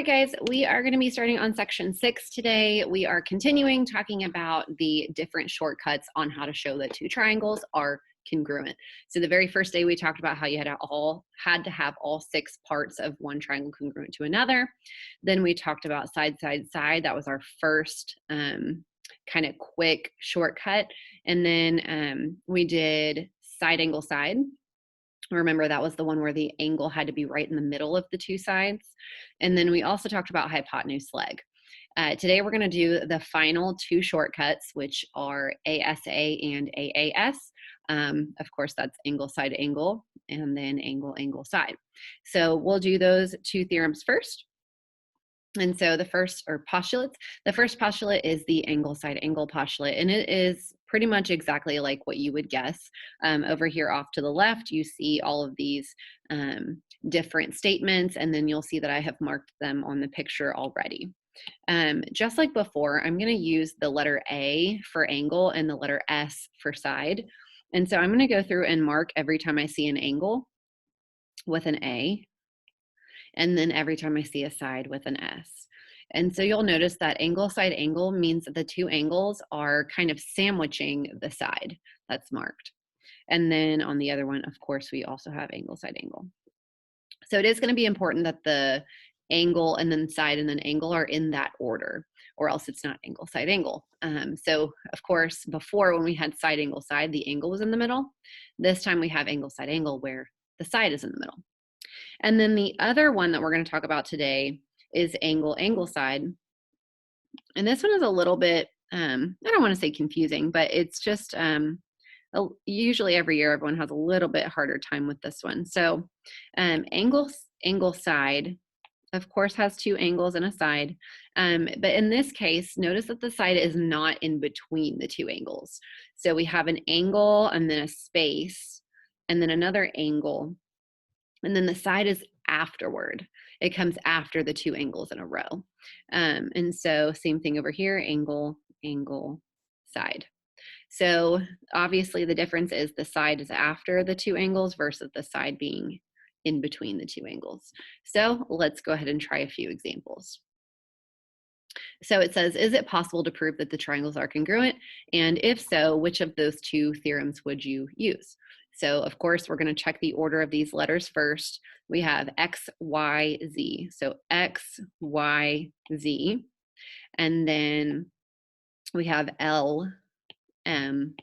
right, guys, we are going to be starting on section 6 today. We are continuing talking about the different shortcuts on how to show that two triangles are congruent. So the very first day we talked about how you had to have all 6 parts of one triangle congruent to another. Then we talked about side, side, side. That was our first kind of quick shortcut. And then we did side angle side. Remember, that was the one where the angle had to be right in the middle of the two sides. And then we also talked about hypotenuse leg. Today we're going to do the final 2 shortcuts, which are ASA and AAS. Of course, that's angle side angle, and then angle angle side. So we'll do those 2 theorems first. And so the first postulate is the angle side angle postulate, and it is pretty much exactly like what you would guess. Over here off to the left, you see all of these different statements, and then you'll see that I have marked them on the picture already. Just like before, I'm going to use the letter A for angle and the letter S for side. And so I'm going to go through and mark every time I see an angle with an A, and then every time I see a side with an S. And so you'll notice that angle side angle means that the 2 angles are kind of sandwiching the side that's marked. And then on the other one, of course, we also have angle side angle. So it is going to be important that the angle and then side and then angle are in that order, or else it's not angle side angle. So of course, before when we had side angle side, the angle was in the middle. This time we have angle side angle where the side is in the middle. And then the other one that we're going to talk about today is angle angle side. And this one is a little bit, I don't want to say confusing, but it's just usually every year everyone has a little bit harder time with this one. So angle side, of course, has 2 angles and a side. But in this case, notice that the side is not in between the 2 angles. So we have an angle and then a space and then another angle. And then the side is afterward. It comes after the 2 angles in a row. And so same thing over here, angle, angle, side. So obviously the difference is the side is after the 2 angles versus the side being in between the 2 angles. So let's go ahead and try a few examples. So it says, is it possible to prove that the triangles are congruent? And if so, which of those 2 theorems would you use? So of course, we're going to check the order of these letters first. We have X, Y, Z. So X, Y, Z. And then we have L, M,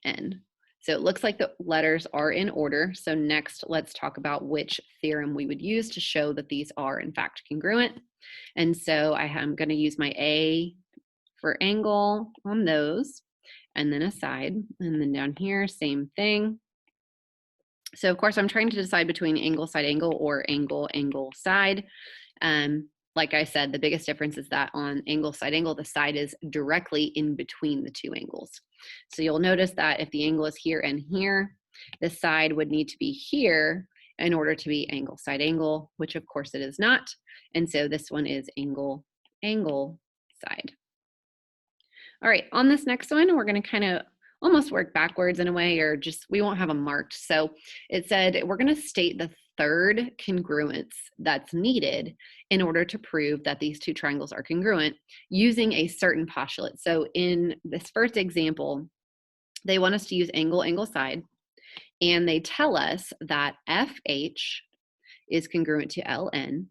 N. So it looks like the letters are in order. So next, let's talk about which theorem we would use to show that these are in fact congruent. And so I am going to use my A for angle on those, and then a side. And then down here, same thing. So of course, I'm trying to decide between angle side angle or angle angle side. Like I said, the biggest difference is that on angle side angle, the side is directly in between the 2 angles. So you'll notice that if the angle is here and here, the side would need to be here in order to be angle side angle, which of course it is not. And so this one is angle angle side. All right, on this next one, we're going to kind of almost work backwards in a way, or just we won't have them marked. So it said we're going to state the 3rd congruence that's needed in order to prove that these 2 triangles are congruent using a certain postulate. So in this first example, they want us to use angle angle side, and they tell us that FH is congruent to LN,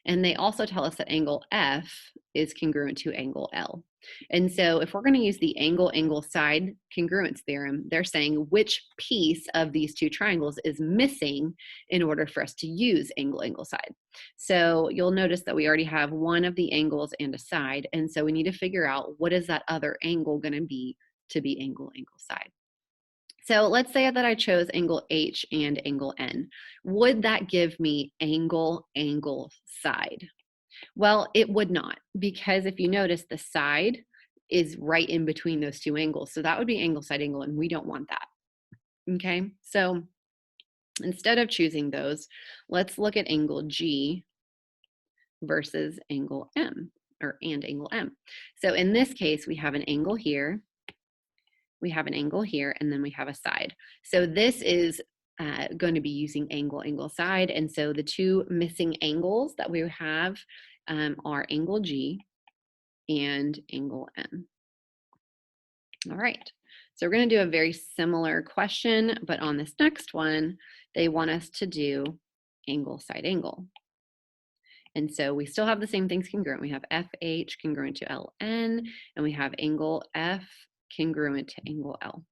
and they also tell us that angle F is congruent to angle L. And so if we're going to use the angle angle side congruence theorem, they're saying which piece of these 2 triangles is missing in order for us to use angle angle side. So you'll notice that we already have one of the angles and a side, and so we need to figure out what is that other angle going to be angle angle side. So let's say that I chose angle H and angle N. Would that give me angle angle side? Well, it would not, because if you notice, the side is right in between those 2 angles. So that would be angle side angle, and we don't want that. Okay, so instead of choosing those, let's look at angle G versus angle M, and angle M. So in this case, we have an angle here, we have an angle here, and then we have a side. So this is going to be using angle, angle, side. And so the two missing angles that we have are angle G and angle M. All right, so we're going to do a very similar question, but on this next one, they want us to do angle side angle. And so we still have the same things congruent. We have FH congruent to LN, and we have angle F congruent to angle L.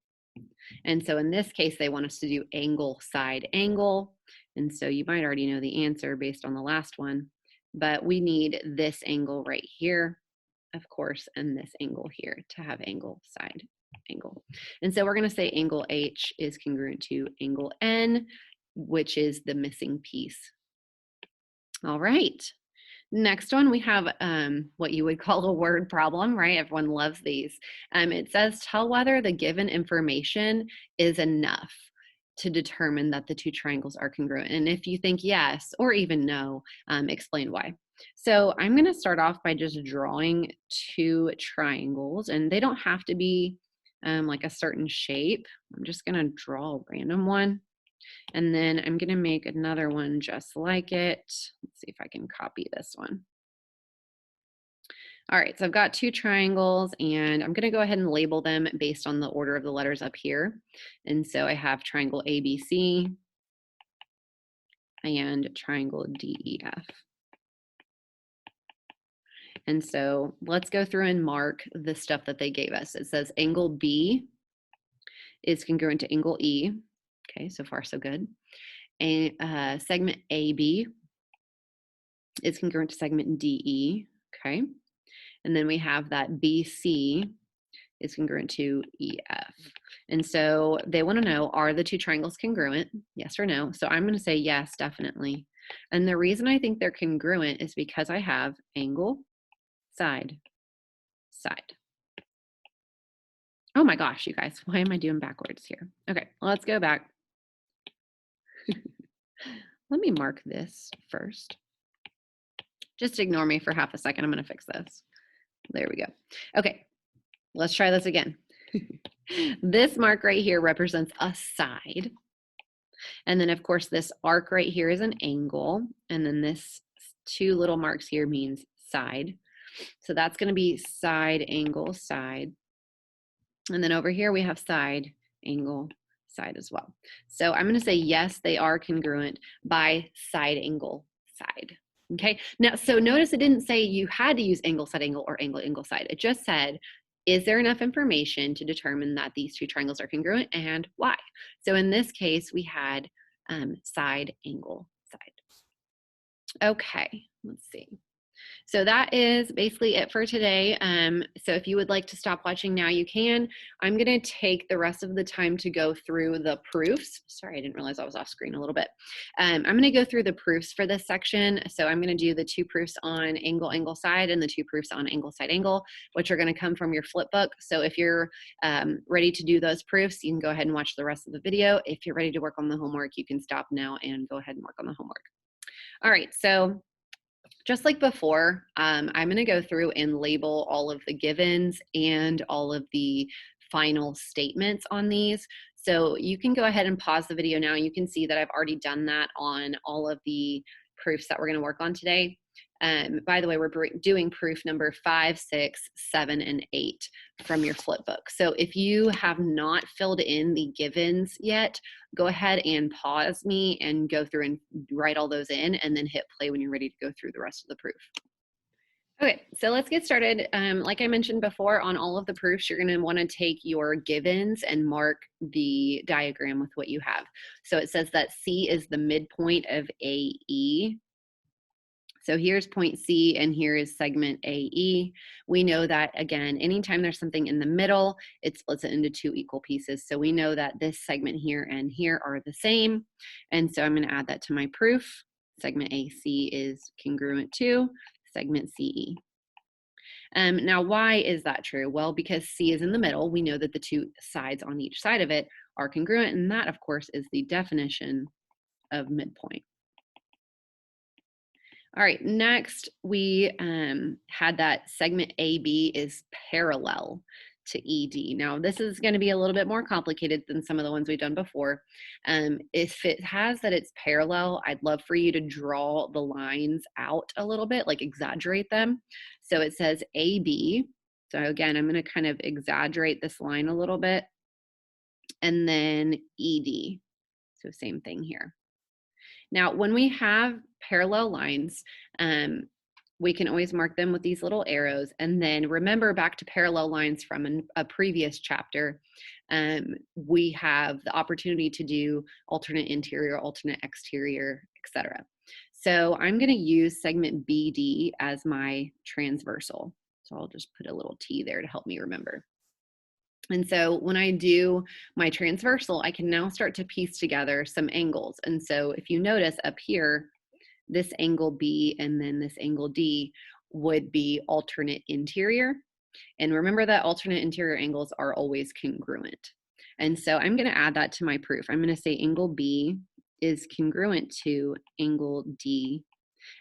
And so in this case, they want us to do angle side angle. And so you might already know the answer based on the last one, but we need this angle right here, of course, and this angle here to have angle side angle. And so we're going to say angle H is congruent to angle N, which is the missing piece. All right. Next one, we have what you would call a word problem, right? Everyone loves these. It says, tell whether the given information is enough to determine that the two triangles are congruent. And if you think yes, or even no, explain why. So I'm going to start off by just drawing two triangles, and they don't have to be like a certain shape. I'm just going to draw a random one. And then I'm going to make another one just like it. Let's see if I can copy this one. All right, so I've got two triangles, and I'm going to go ahead and label them based on the order of the letters up here. And so I have triangle ABC and triangle DEF. And so let's go through and mark the stuff that they gave us. It says angle B is congruent to angle E. Okay, so far so good. And segment AB is congruent to segment DE, okay? And then we have that BC is congruent to EF. And so they want to know, are the two triangles congruent? Yes or no? So I'm going to say yes, definitely. And the reason I think they're congruent is because I have angle, side, side. Oh my gosh, you guys, why am I doing backwards here? Okay, let's go back. Let me mark this first. Just ignore me for half a second. I'm going to fix this. There we go. Okay, let's try this again. This mark right here represents a side. And then, of course, this arc right here is an angle. And then this two little marks here means side. So that's going to be side, angle, side. And then over here we have side, angle, side as well. So I'm going to say yes, they are congruent by side, angle, side. Okay, now, so notice it didn't say you had to use angle, side, angle, or angle, angle, side. It just said, is there enough information to determine that these two triangles are congruent and why? So in this case, we had side, angle, side. Okay, let's see. So that is basically it for today. So if you would like to stop watching now, you can. I'm going to take the rest of the time to go through the proofs. Sorry, I didn't realize I was off screen a little bit. I'm going to go through the proofs for this section. So I'm going to do the two proofs on angle, angle, side, and the two proofs on angle, side, angle, which are going to come from your flip book. So if you're ready to do those proofs, you can go ahead and watch the rest of the video. If you're ready to work on the homework, you can stop now and go ahead and work on the homework. All right, so just like before, I'm going to go through and label all of the givens and all of the final statements on these. So you can go ahead and pause the video now. You can see that I've already done that on all of the proofs that we're going to work on today. By the way, we're doing proof number 5, 6, 7, and 8 from your flip book. So if you have not filled in the givens yet, go ahead and pause me and go through and write all those in, and then hit play when you're ready to go through the rest of the proof. Okay, so let's get started. Like I mentioned before, on all of the proofs, you're going to want to take your givens and mark the diagram with what you have. So it says that C is the midpoint of AE. So here's point C and here is segment AE. We know that, again, anytime there's something in the middle, it splits it into two equal pieces. So we know that this segment here and here are the same. And so I'm going to add that to my proof. Segment AC is congruent to segment CE. Now, why is that true? Well, because C is in the middle, we know that the two sides on each side of it are congruent. And that, of course, is the definition of midpoint. All right, next we had that segment AB is parallel to ED. Now, this is going to be a little bit more complicated than some of the ones we've done before. If it has that it's parallel, I'd love for you to draw the lines out a little bit, like exaggerate them. So it says AB. So again, I'm going to kind of exaggerate this line a little bit. And then ED. So same thing here. Now, when we have parallel lines, we can always mark them with these little arrows. And then remember back to parallel lines from a previous chapter, we have the opportunity to do alternate interior, alternate exterior, etc. So I'm going to use segment BD as my transversal. So I'll just put a little T there to help me remember. And so when I do my transversal, I can now start to piece together some angles. And so if you notice up here, this angle B and then this angle D would be alternate interior. And remember that alternate interior angles are always congruent. And so I'm going to add that to my proof. I'm going to say angle B is congruent to angle D.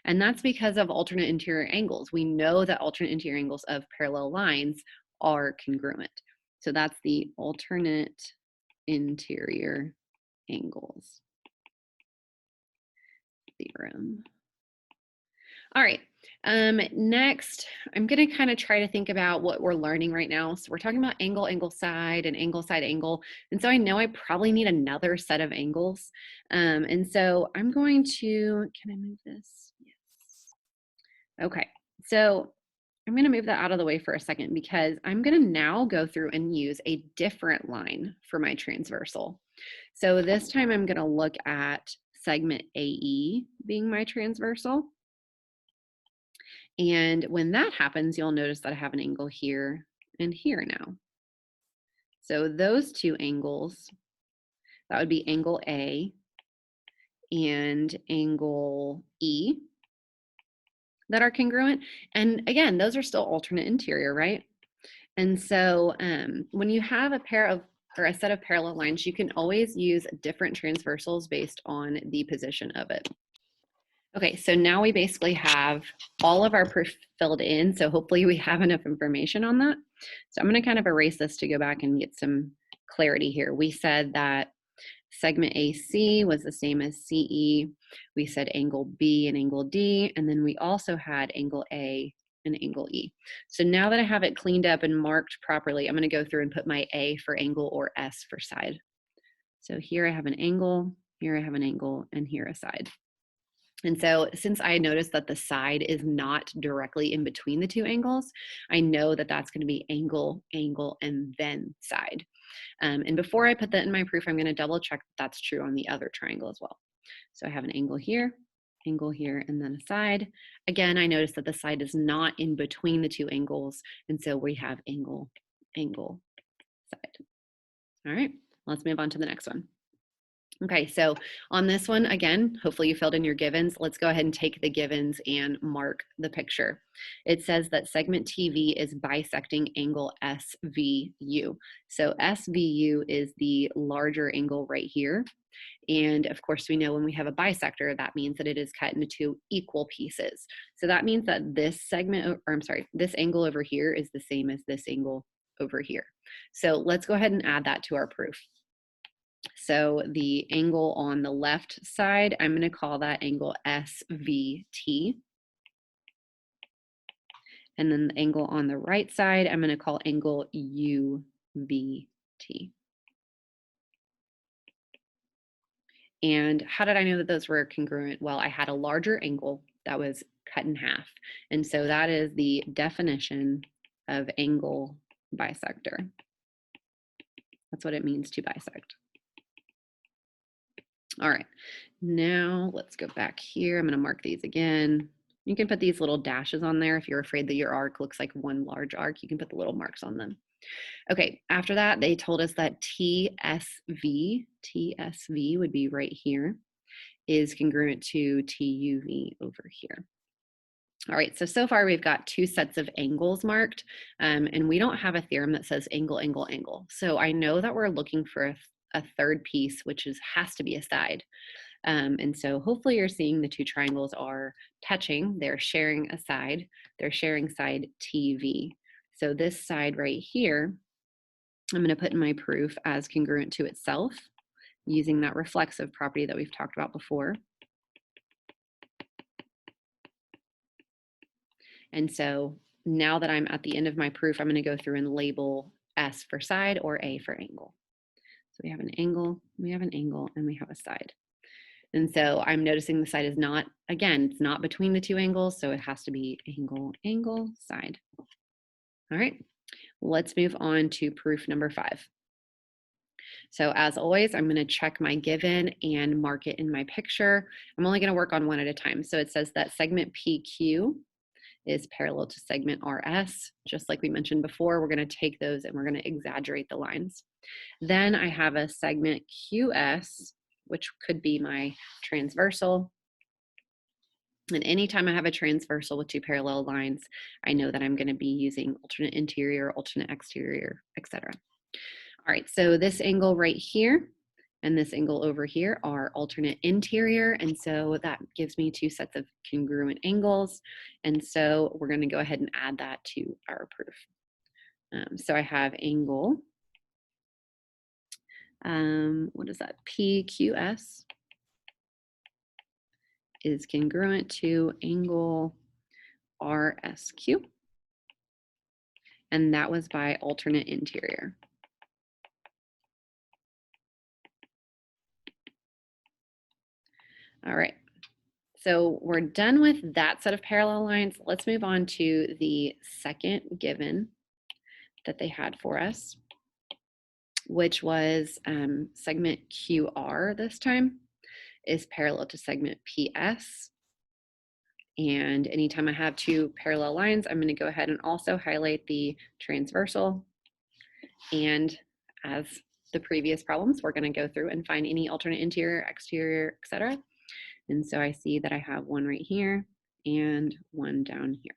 And that's because of alternate interior angles. We know that alternate interior angles of parallel lines are congruent. So that's the alternate interior angles theorem. All right, next, I'm gonna kind of try to think about what we're learning right now. So we're talking about angle, angle side, and angle side angle. And so I know I probably need another set of angles. And so I'm going to, can I move this? Yes. Okay, so I'm gonna move that out of the way for a second because I'm gonna now go through and use a different line for my transversal. So this time I'm gonna look at segment AE being my transversal. And when that happens, you'll notice that I have an angle here and here now. So those two angles, that would be angle A and angle E that are congruent. And again, those are still alternate interior, right? And so when you have a pair of, or a set of parallel lines, you can always use different transversals based on the position of it. Okay, so now we basically have all of our proof filled in, so hopefully we have enough information on that. So I'm going to kind of erase this to go back and get some clarity here. We said that segment AC was the same as CE. We said angle B and angle D, and then we also had angle A and angle E. So now that I have it cleaned up and marked properly, I'm going to go through and put my A for angle or S for side. So here I have an angle, here I have an angle, and here a side. And so since I noticed that the side is not directly in between the two angles, I know that that's going to be angle, angle, and then side. And before I put that in my proof, I'm going to double check that that's true on the other triangle as well. So I have an angle here, and then a side. Again, I noticed that the side is not in between the two angles, and so we have angle, angle, side. All right, let's move on to the next one. Okay, so on this one, again, hopefully you filled in your givens. Let's go ahead and take the givens and mark the picture. It says that segment TV is bisecting angle SVU. So SVU is the larger angle right here. And of course, we know when we have a bisector, that means that it is cut into two equal pieces. So that means that this segment, or I'm sorry, this angle over here is the same as this angle over here. So let's go ahead and add that to our proof. So the angle on the left side, I'm going to call that angle SVT. And then the angle on the right side, I'm going to call angle UVT. And how did I know that those were congruent? Well, I had a larger angle that was cut in half. And so that is the definition of angle bisector. That's what it means to bisect. All right, now let's go back here. I'm going to mark these again. You can put these little dashes on there if you're afraid that your arc looks like one large arc. You can put the little marks on them. Okay, after that, they told us that TSV would be right here, is congruent to TUV over here. All right, so far we've got two sets of angles marked, and we don't have a theorem that says angle, angle, angle. So I know that we're looking for a third piece, which has to be a side. And so hopefully you're seeing the two triangles are touching. They're sharing a side. They're sharing side TV. So this side right here I'm going to put in my proof as congruent to itself using that reflexive property that we've talked about before. And so now that I'm at the end of my proof, I'm going to go through and label S for side or A for angle. So we have an angle, we have an angle, and we have a side. And so I'm noticing the side is not, again, it's not between the two angles, so it has to be angle, angle, side. All right, let's move on to proof number 5. So as always, I'm going to check my given and mark it in my picture. I'm only going to work on one at a time. So it says that segment PQ is parallel to segment RS. Just like we mentioned before, we're going to take those and we're going to exaggerate the lines. Then I have a segment QS, which could be my transversal. And anytime I have a transversal with two parallel lines, I know that I'm going to be using alternate interior, alternate exterior, etc. All right, so this angle right here and this angle over here are alternate interior, and so that gives me two sets of congruent angles, and so we're going to go ahead and add that to our proof. So I have angle, what is that, PQS is congruent to angle RSQ, and that was by alternate interior. All right, so we're done with that set of parallel lines. Let's move on to the second given that they had for us, which was segment QR this time is parallel to segment PS. And anytime I have two parallel lines, I'm going to go ahead and also highlight the transversal. And as the previous problems, we're going to go through and find any alternate interior, exterior, etc. And so I see that I have one right here and one down here.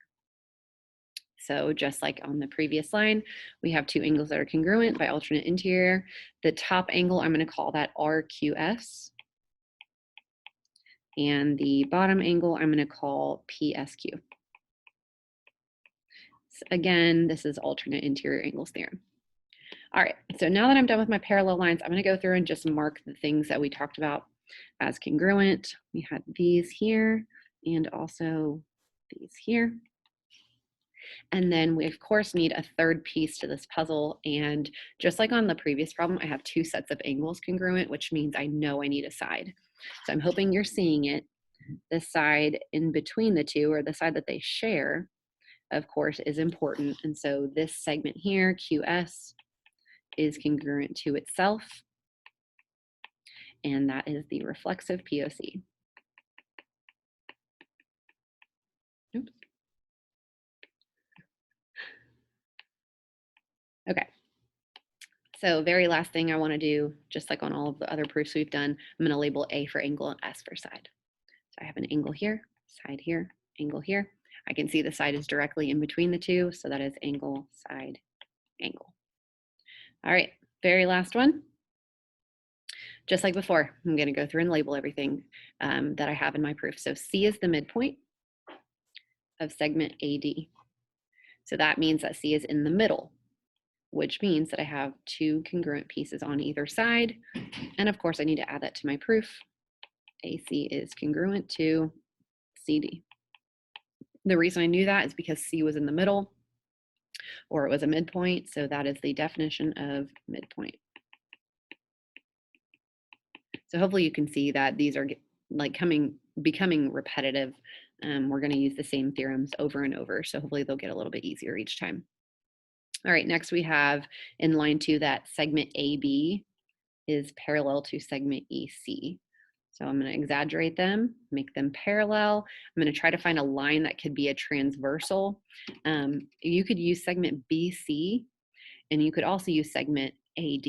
So just like on the previous line, we have two angles that are congruent by alternate interior. The top angle, I'm going to call that RQS. And the bottom angle, I'm going to call PSQ. So again, this is alternate interior angles theorem. All right, so now that I'm done with my parallel lines, I'm going to go through and just mark the things that we talked about as congruent. We had these here and also these here. And then we, of course, need a third piece to this puzzle. And just like on the previous problem, I have two sets of angles congruent, which means I know I need a side. So I'm hoping you're seeing it. The side in between the two, or the side that they share, of course, is important. And so this segment here, QS, is congruent to itself. And that is the reflexive POC. Oops. Okay. So very last thing I want to do, just like on all of the other proofs we've done, I'm going to label A for angle and S for side. So I have an angle here, side here, angle here. I can see the side is directly in between the two, so that is angle, side, angle. All right, very last one. Just like before, I'm going to go through and label everything that I have in my proof. So C is the midpoint of segment AD. So that means that C is in the middle, which means that I have two congruent pieces on either side. And of course, I need to add that to my proof. AC is congruent to CD. The reason I knew that is because C was in the middle, or it was a midpoint, so that is the definition of midpoint. So hopefully you can see that these are like becoming repetitive. We're going to use the same theorems over and over, so hopefully they'll get a little bit easier each time. All right, next we have in line 2 that segment AB is parallel to segment EC. So I'm going to exaggerate them, make them parallel. I'm going to try to find a line that could be a transversal. You could use segment BC, and you could also use segment AD.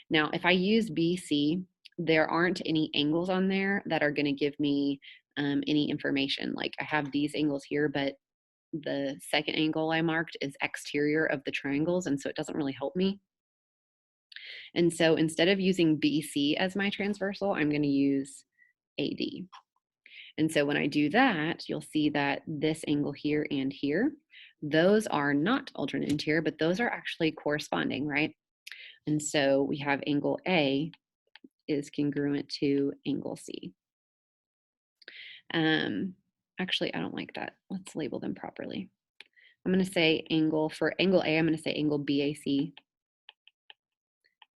Now, if I use BC, there aren't any angles on there that are going to give me any information. Like I have these angles here, but the second angle I marked is exterior of the triangles, and so it doesn't really help me. And so instead of using BC as my transversal, I'm going to use AD. And so when I do that, you'll see that this angle here and here, those are not alternate interior, but those are actually corresponding, right? And so we have angle A is congruent to angle C. Actually, I don't like that. Let's label them properly. I'm going to say for angle A, I'm going to say angle BAC.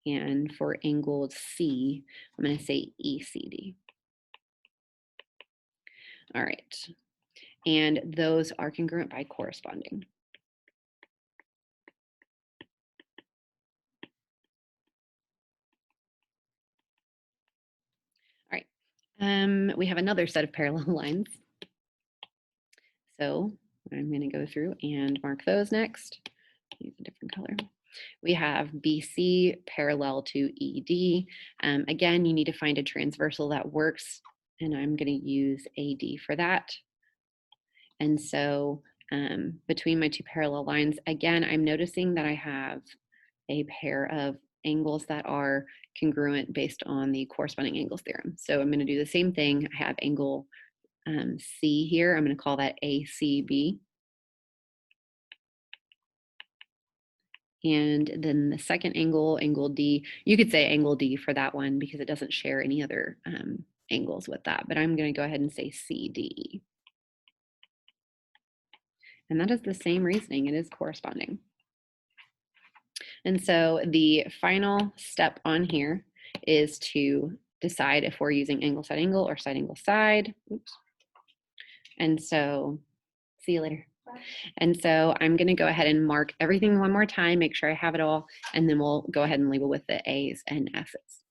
And for angle C, I'm going to say ECD. All right. And those are congruent by corresponding. All right. We have another set of parallel lines. So I'm going to go through and mark those next. Use a different color. We have BC parallel to ED. Again, you need to find a transversal that works, and I'm going to use AD for that. And so between my two parallel lines, again, I'm noticing that I have a pair of angles that are congruent based on the corresponding angles theorem. So I'm going to do the same thing. I have angle C here. I'm going to call that ACB. And then the second angle, angle D, you could say angle D for that one because it doesn't share any other angles with that, but I'm going to go ahead and say CDE. And that is the same reasoning, it is corresponding. And so the final step on here is to decide if we're using angle side angle or side angle side. Oops. And so, see you later. And so I'm going to go ahead and mark everything one more time, make sure I have it all, and then we'll go ahead and label with the A's and S's.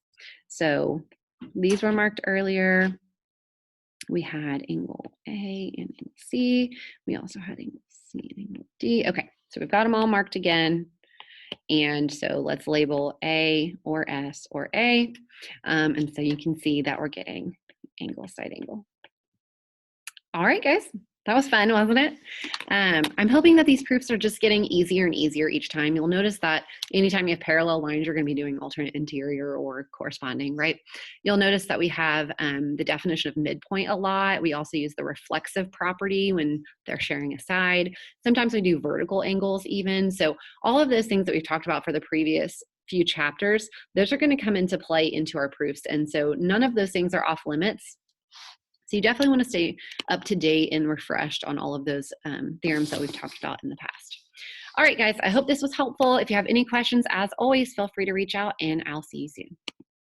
So these were marked earlier. We had angle A and angle C. We also had angle C and angle D. Okay, so we've got them all marked again. And so let's label A or S or A. And so you can see that we're getting angle side angle. All right, guys. That was fun, wasn't it? I'm hoping that these proofs are just getting easier and easier each time. You'll notice that anytime you have parallel lines, you're going to be doing alternate interior or corresponding, right? You'll notice that we have the definition of midpoint a lot. We also use the reflexive property when they're sharing a side. Sometimes we do vertical angles even. So all of those things that we've talked about for the previous few chapters, those are going to come into play into our proofs. And so none of those things are off limits. So you definitely want to stay up to date and refreshed on all of those theorems that we've talked about in the past. All right, guys, I hope this was helpful. If you have any questions, as always, feel free to reach out and I'll see you soon.